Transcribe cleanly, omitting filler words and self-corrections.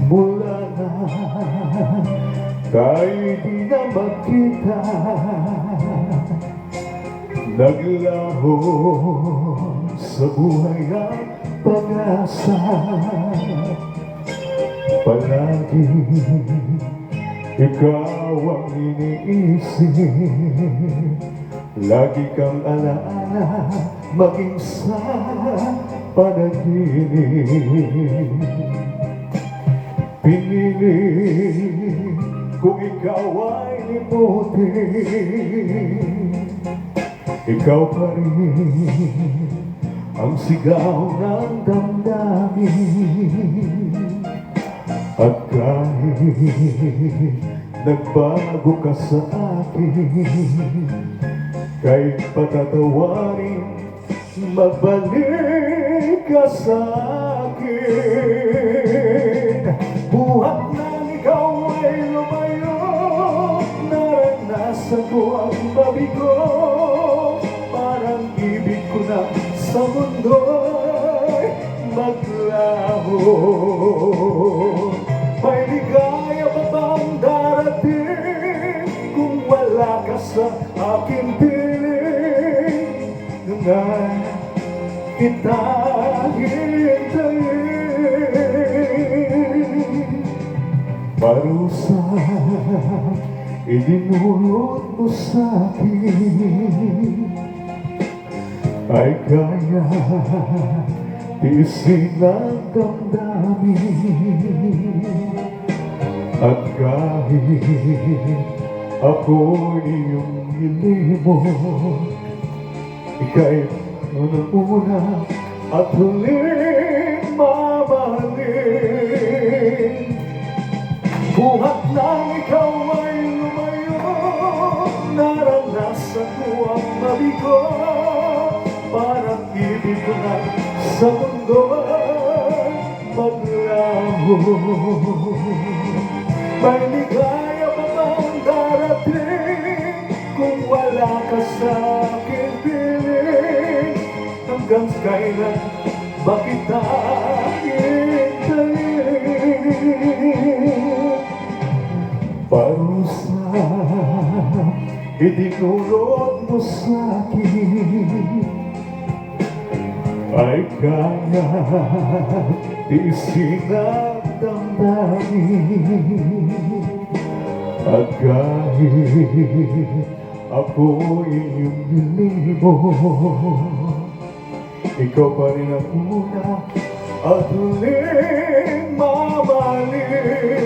Mula na tayo'y di na magkita, naglaho sa buhay ang pag-asa. Palagi ikaw ang iniisip, lagi kang alaala maging sa panaginip. Pinili kung ikaw ay limutin, ikaw pa rin ang sigaw ng damdamin. At kahit nagbago ka sa akin, kahit patatawarin, magbalik ka sa akin. Buhat nang ikaw ay lumayo, naranasan ko ang mabigo. Parang ibig ko na sa mundo'y maglaho. May ligaya pa bang darating kung wala ka sa aking piling? Na kita hintayin. Parusa idinulot mo sa'kin, ay kaya tiisin ang damdamin. At kahit ako'y iyong nilimot, ika'y unang-una at huling mamahalin. Buhat nang ikaw ay lumayo, naranasan ko ang mabigo. Parang ibig ko na sa mundo ay maglaho. May ligaya pa bang darating kung wala ka sa aking piling? Hanggang kailan ba kita hintayin? Parusa idinulot mo sa'kin, ay kaya tiisin ang damdamin. At kahit ako'y iyong nilimot, ikaw pa rin ang una at huling mamahalin.